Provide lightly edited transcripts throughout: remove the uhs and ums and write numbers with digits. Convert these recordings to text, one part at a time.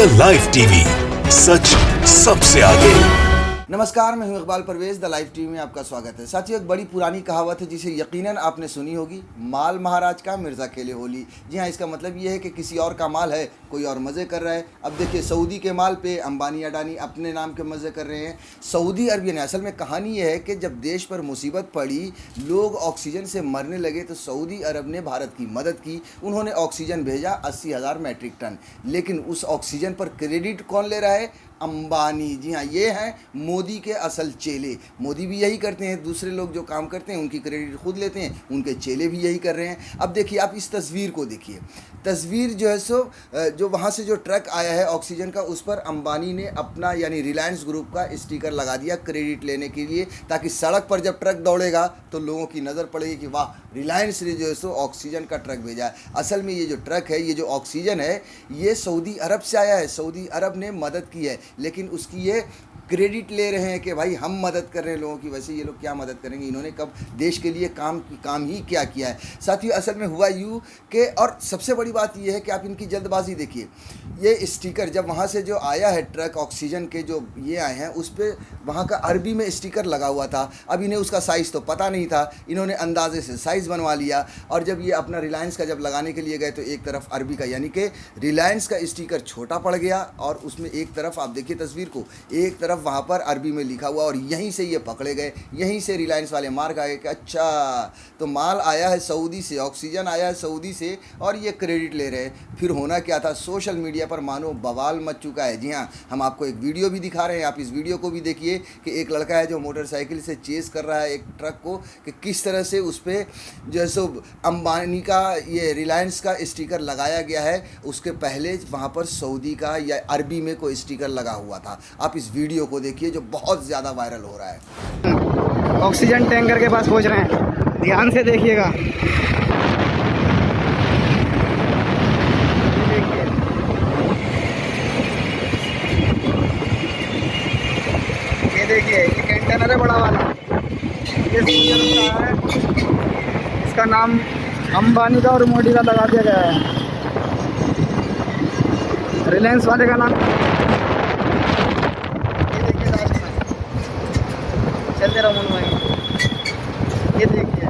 The live TV, सच सबसे आगे। नमस्कार, मैं हूं Iqbal Parvez. The live TV में आपका स्वागत है। साथियों, एक बड़ी पुरानी कहावत है जिसे यकीनन आपने सुनी होगी, माल महाराज का मिर्ज़ा खेले होली। जी हाँ, इसका मतलब ये है कि किसी और का माल है, कोई और मज़े कर रहा है। अब देखिए, सऊदी के माल पे अंबानी अडानी अपने नाम के मज़े कर रहे हैं। सऊदी अरबियन, असल में कहानी ये है कि जब देश पर मुसीबत पड़ी, लोग ऑक्सीजन से मरने लगे, तो सऊदी अरब ने भारत की मदद की। उन्होंने ऑक्सीजन भेजा 80,000 मैट्रिक टन। लेकिन उस ऑक्सीजन पर क्रेडिट कौन ले रहा है? अंबानी। जी हाँ, ये हैं मोदी के असल चेले। मोदी भी यही करते हैं, दूसरे लोग जो काम करते हैं उनकी क्रेडिट खुद लेते हैं, उनके चेले भी यही कर रहे हैं। अब देखिए, आप इस तस्वीर को देखिए। तस्वीर जो है सो जो वहाँ से जो ट्रक आया है ऑक्सीजन का, उस पर अंबानी ने अपना यानी रिलायंस ग्रुप का स्टिकर लगा दिया क्रेडिट लेने के लिए, ताकि सड़क पर जब ट्रक दौड़ेगा तो लोगों की नज़र पड़ेगी कि वाह, रिलायंस ने जो है सो ऑक्सीजन का ट्रक भेजा है। असल में ये जो ट्रक है, ये जो ऑक्सीजन है, ये सऊदी अरब से आया है। सऊदी अरब ने मदद की है, लेकिन उसकी ये क्रेडिट ले रहे हैं कि भाई हम मदद कर रहे हैं लोगों की। वैसे ये लोग क्या मदद करेंगे? इन्होंने कब देश के लिए काम ही क्या किया है? साथियों, असल में हुआ यूँ कि, और सबसे बड़ी बात ये है कि आप इनकी जल्दबाजी देखिए। ये स्टिकर जब वहाँ से जो आया है ट्रक ऑक्सीजन के जो ये आए हैं, उस पर वहाँ का अरबी में स्टिकर लगा हुआ था। अब इन्हें उसका साइज़ तो पता नहीं था, इन्होंने अंदाजे से साइज़ बनवा लिया। और जब ये अपना रिलायंस का जब लगाने के लिए गए, तो एक तरफ अरबी का यानी कि रिलायंस का स्टिकर छोटा पड़ गया, और उसमें एक तरफ आप देखिए तस्वीर को, एक तरफ वहाँ पर अरबी में लिखा हुआ, और यहीं से ये पकड़े गए। यहीं से रिलायंस वाले मार गए कि अच्छा, तो माल आया है सऊदी से, ऑक्सीजन आया है सऊदी से, और ये क्रेडिट ले रहे हैं। फिर होना क्या था? सोशल मीडिया पर मानो बवाल मच चुका है। जी हाँ, हम आपको एक वीडियो भी दिखा रहे हैं, आप इस वीडियो को भी देखिए कि एक लड़का है जो मोटरसाइकिल से चेस कर रहा है एक ट्रक को, कि किस तरह से उस पर जो है सो अंबानी का ये रिलायंस का स्टिकर लगाया गया है। उसके पहले वहाँ पर सऊदी का या अरबी में कोई स्टिकर लगा हुआ था। आप इस वीडियो को देखिए जो बहुत ज़्यादा वायरल हो रहा है। ऑक्सीजन टैंकर के पास पहुंच रहे हैं, ध्यान से देखिएगा। ये देखिए, ये कंटेनर है बड़ा वाला, ये सीरियल का है। इसका नाम अंबानी का और मोदी का लगा दिया गया है। रिलायंस वाले का नाम चलते रहो मन भाई। ये देखिए,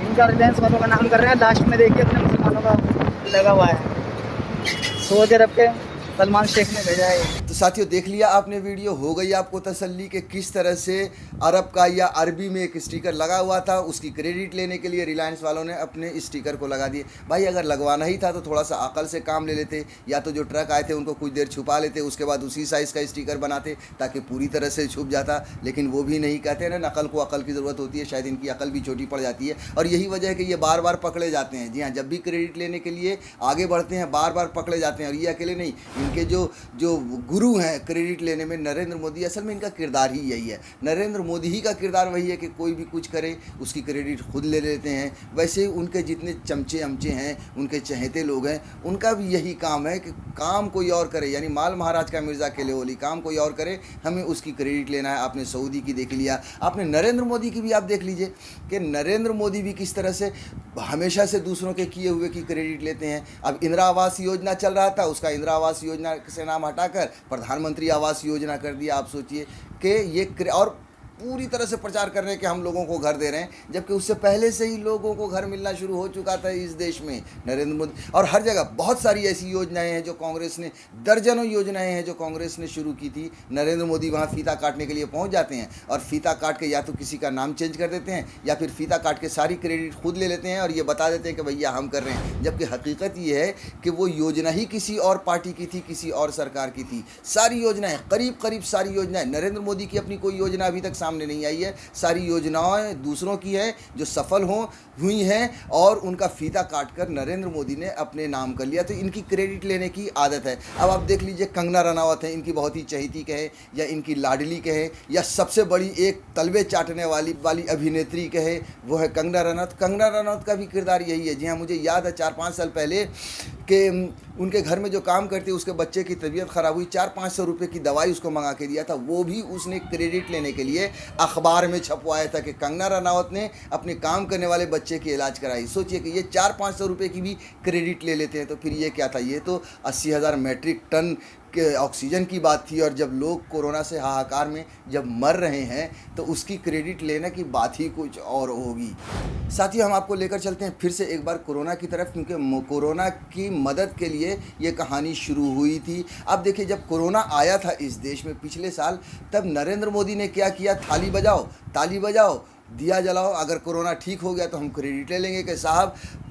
इनका रिलायंस वालों का नाम कर रहे हैं। लास्ट में देखिए अपने मुसलमानों का लगा हुआ है। सऊदी अरब के सलमान शेख ने भेजा है। तो साथियों, देख लिया आपने वीडियो, हो गई आपको तसल्ली कि किस तरह से अरब का या अरबी में एक स्टिकर लगा हुआ था, उसकी क्रेडिट लेने के लिए रिलायंस वालों ने अपने स्टिकर को लगा दिए। भाई, अगर लगवाना ही था तो थोड़ा सा अकल से काम ले लेते, या तो जो ट्रक आए थे उनको कुछ देर छुपा लेते, उसके बाद उसी साइज़ का स्टिकर बनाते ताकि पूरी तरह से छुप जाता। लेकिन वो भी नहीं। कहते हैं ना, अकल को अकल की ज़रूरत होती है, शायद इनकी अकल भी छोटी पड़ जाती है, और यही वजह है कि ये बार बार पकड़े जाते हैं। जी हाँ, जब भी क्रेडिट लेने के लिए आगे बढ़ते हैं, बार बार पकड़े जाते हैं। और ये अकेले नहीं, इनके जो गुरु हैं क्रेडिट लेने में, नरेंद्र मोदी, असल में इनका किरदार ही यही है। नरेंद्र मोदी ही का किरदार वही है कि कोई भी कुछ करे उसकी क्रेडिट खुद ले लेते हैं। वैसे उनके जितने चमचे अमचे हैं, उनके चहेते लोग हैं, उनका भी यही काम है कि काम कोई और करे, यानी माल महाराज का मिर्ज़ा खेले होली, काम कोई और करे, हमें उसकी क्रेडिट लेना है। आपने सऊदी की देख लिया, आपने नरेंद्र मोदी की भी आप देख लीजिए कि नरेंद्र मोदी भी किस तरह से हमेशा से दूसरों के किए हुए की क्रेडिट लेते हैं। अब इंदिरा आवास योजना चल रहा था, उसका इंदिरा आवास योजना से नाम हटाकर प्रधानमंत्री आवास योजना कर दिया। आप सोचिए कि ये, और पूरी तरह से प्रचार कर रहे हैं कि हम लोगों को घर दे रहे हैं, जबकि उससे पहले से ही लोगों को घर मिलना शुरू हो चुका था इस देश में। नरेंद्र मोदी, और हर जगह बहुत सारी ऐसी योजनाएं हैं जो कांग्रेस ने, दर्जनों योजनाएं हैं जो कांग्रेस ने शुरू की थी। नरेंद्र मोदी वहां फीता काटने के लिए पहुंच जाते हैं, और फीता काट के या तो किसी का नाम चेंज कर देते हैं, या फिर फीता काट के सारी क्रेडिट खुद ले लेते हैं, और ये बता देते हैं कि भैया हम कर रहे हैं। जबकि हकीकत ये है कि वो योजना ही किसी और पार्टी की थी, किसी और सरकार की थी। सारी योजनाएं, करीब करीब सारी योजनाएं, नरेंद्र मोदी की अपनी कोई योजना अभी तक सामने नहीं आई है। सारी योजनाएं दूसरों की हैं जो सफल हुई हैं, और उनका फीता काटकर नरेंद्र मोदी ने अपने नाम कर लिया। तो इनकी क्रेडिट लेने की आदत है। अब आप देख लीजिए, कंगना रनावत है, इनकी बहुत ही चहेती कहे, या इनकी लाडली कहे, या सबसे बड़ी एक तलवे चाटने वाली अभिनेत्री कहे, वो है कंगना रनावत। कंगना रनावत का भी किरदार यही है। जी हाँ, मुझे याद है 4-5 साल पहले कि उनके घर में जो काम करती है उसके बच्चे की तबीयत ख़राब हुई, 400-500 रुपये की दवाई उसको मंगा के दिया था, वो भी उसने क्रेडिट लेने के लिए अखबार में छपवाया था कि कंगना रनावत ने अपने काम करने वाले बच्चे की इलाज कराई। सोचिए कि ये 400-500 रुपये की भी क्रेडिट ले लेते हैं, तो फिर ये क्या था? ये तो 80,000 मेट्रिक टन के ऑक्सीजन की बात थी, और जब लोग कोरोना से हाहाकार में जब मर रहे हैं तो उसकी क्रेडिट लेने की बात ही कुछ और होगी। साथियों, हम आपको लेकर चलते हैं फिर से एक बार कोरोना की तरफ, क्योंकि कोरोना की मदद के लिए ये कहानी शुरू हुई थी। अब देखिए, जब कोरोना आया था इस देश में पिछले साल, तब नरेंद्र मोदी ने क्या किया? थाली बजाओ, ताली बजाओ, दिया जलाओ, अगर कोरोना ठीक हो गया तो हम क्रेडिट ले लेंगे। कि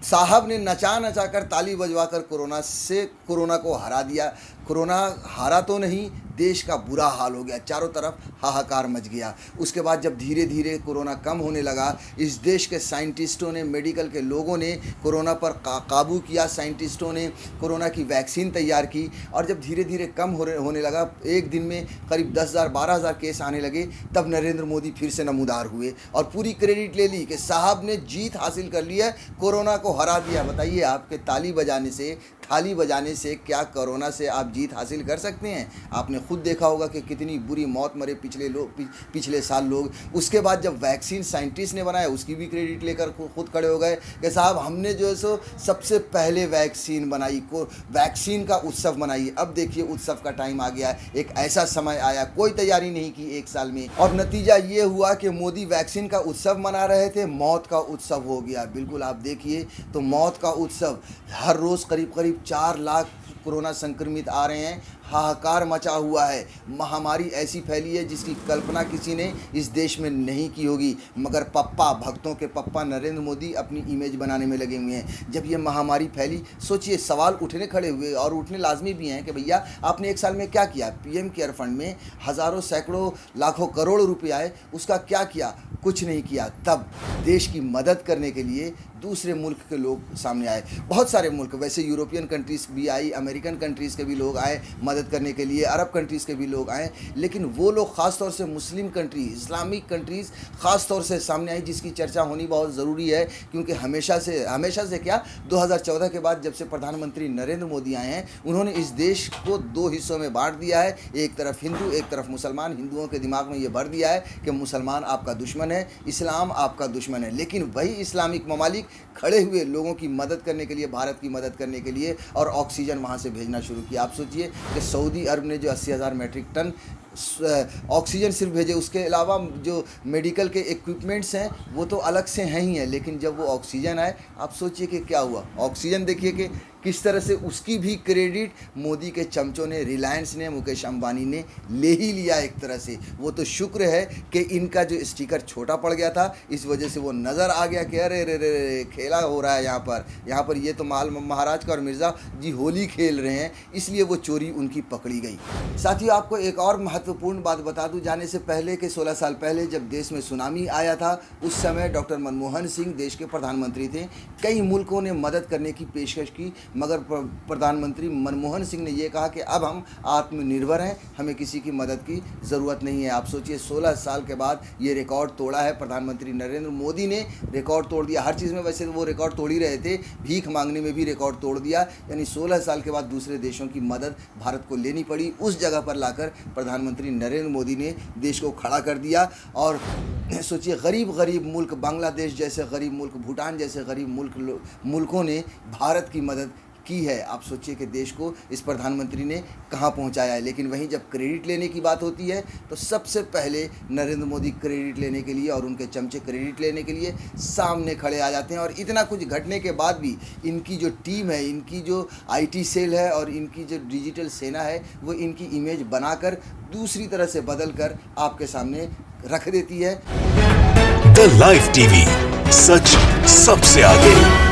साहब ने नचा नचा कर ताली बजवा कर कोरोना को हरा दिया। कोरोना हारा तो नहीं, देश का बुरा हाल हो गया, चारों तरफ हाहाकार मच गया। उसके बाद जब धीरे धीरे कोरोना कम होने लगा, इस देश के साइंटिस्टों ने, मेडिकल के लोगों ने कोरोना पर काबू किया, साइंटिस्टों ने कोरोना की वैक्सीन तैयार की, और जब धीरे धीरे कम होने लगा, एक दिन में करीब 10,000 12,000 केस आने लगे, तब नरेंद्र मोदी फिर से नमूदार हुए और पूरी क्रेडिट ले ली कि साहब ने जीत हासिल कर ली है, कोरोना को हरा दिया। बताइए, आपके ताली बजाने से, थाली बजाने से क्या कोरोना से आप जीत हासिल कर सकते हैं? आपने खुद देखा होगा कि कितनी बुरी मौत मरे पिछले साल लोग। उसके बाद जब वैक्सीन साइंटिस्ट ने बनाया, उसकी भी क्रेडिट लेकर खुद खड़े हो गए कि साहब हमने जो है सो सबसे पहले वैक्सीन बनाई, को वैक्सीन का उत्सव मनाइए। अब देखिए, उत्सव का टाइम आ गया, एक ऐसा समय आया, कोई तैयारी नहीं की एक साल में, और नतीजा ये हुआ कि मोदी वैक्सीन का उत्सव मना रहे थे, मौत का उत्सव हो गया। बिल्कुल, आप देखिए तो मौत का उत्सव, हर रोज़ करीब करीब 4 लाख कोरोना संक्रमित आ रहे हैं, हाहाकार मचा हुआ है। महामारी ऐसी फैली है जिसकी कल्पना किसी ने इस देश में नहीं की होगी, मगर पप्पा, भक्तों के पप्पा नरेंद्र मोदी अपनी इमेज बनाने में लगे हुए हैं। जब ये महामारी फैली, सोचिए, सवाल उठने खड़े हुए, और उठने लाजमी भी हैं कि भैया आपने एक साल में क्या किया? पीएम केयर फंड में हज़ारों, सैकड़ों, लाखों, करोड़ रुपए आए, उसका क्या किया? कुछ नहीं किया। तब देश की मदद करने के लिए दूसरे मुल्क के लोग सामने आए, बहुत सारे मुल्क, वैसे यूरोपियन कंट्रीज़ भी आई, अमेरिकन कंट्रीज़ के भी लोग आए मदद करने के लिए, अरब कंट्रीज़ के भी लोग आए, लेकिन वो लोग ख़ास तौर से मुस्लिम कंट्री, इस्लामिक कंट्रीज़ ख़ास तौर से सामने आई, जिसकी चर्चा होनी बहुत ज़रूरी है। क्योंकि हमेशा से क्या, 2014 के बाद जब से प्रधानमंत्री नरेंद्र मोदी आए हैं, उन्होंने इस देश को 2 हिस्सों में बांट दिया है, एक तरफ हिंदू, एक तरफ मुसलमान। हिंदुओं के दिमाग में ये भर दिया है कि मुसलमान आपका दुश्मन है, इस्लाम आपका दुश्मन है, लेकिन वही इस्लामिक ममालिक खड़े हुए लोगों की मदद करने के लिए, भारत की मदद करने के लिए, और ऑक्सीजन वहाँ से भेजना शुरू किया। आप सोचिए कि सऊदी अरब ने जो 80,000 मेट्रिक टन ऑक्सीजन सिर्फ भेजे, उसके अलावा जो मेडिकल के इक्विपमेंट्स हैं वो तो अलग से हैं ही हैं, लेकिन जब वो ऑक्सीजन आए, आप सोचिए कि क्या हुआ। ऑक्सीजन देखिए कि किस तरह से उसकी भी क्रेडिट मोदी के चमचों ने, रिलायंस ने, मुकेश अंबानी ने ले ही लिया एक तरह से। वो तो शुक्र है कि इनका जो स्टिकर छोटा पड़ गया था, इस वजह से वो नज़र आ गया कि अरे रे रे खेला हो रहा है यहाँ पर ये तो महाराज का और मिर्ज़ा जी होली खेल रहे हैं, इसलिए वो चोरी उनकी पकड़ी गई। साथियों, आपको एक और महत्वपूर्ण बात बता दूं, जाने से पहले कि 16 साल पहले जब देश में सुनामी आया था, उस समय डॉक्टर मनमोहन सिंह देश के प्रधानमंत्री थे। कई मुल्कों ने मदद करने की पेशकश की, मगर प्रधानमंत्री मनमोहन सिंह ने यह कहा कि अब हम आत्मनिर्भर हैं, हमें किसी की मदद की ज़रूरत नहीं है। आप सोचिए, 16 साल के बाद ये रिकॉर्ड तोड़ा है प्रधानमंत्री नरेंद्र मोदी ने, रिकॉर्ड तोड़ दिया। हर चीज़ में वैसे वो रिकॉर्ड तोड़ ही रहे थे, भीख मांगने में भी रिकॉर्ड तोड़ दिया। यानी 16 साल के बाद दूसरे देशों की मदद भारत को लेनी पड़ी, उस जगह पर लाकर प्रधानमंत्री नरेंद्र मोदी ने देश को खड़ा कर दिया। और सोचिए, गरीब मुल्क, बांग्लादेश जैसे गरीब मुल्क, भूटान जैसे गरीब मुल्कों ने भारत की मदद की है। आप सोचिए कि देश को इस प्रधानमंत्री ने कहाँ पहुँचाया है। लेकिन वहीं जब क्रेडिट लेने की बात होती है तो सबसे पहले नरेंद्र मोदी क्रेडिट लेने के लिए और उनके चमचे क्रेडिट लेने के लिए सामने खड़े आ जाते हैं। और इतना कुछ घटने के बाद भी इनकी जो टीम है, इनकी जो IT सेल है और इनकी जो डिजिटल सेना है, वो इनकी इमेज बनाकर दूसरी तरह से बदल कर आपके सामने रख देती है। द लाइव टीवी, सच सबसे आगे।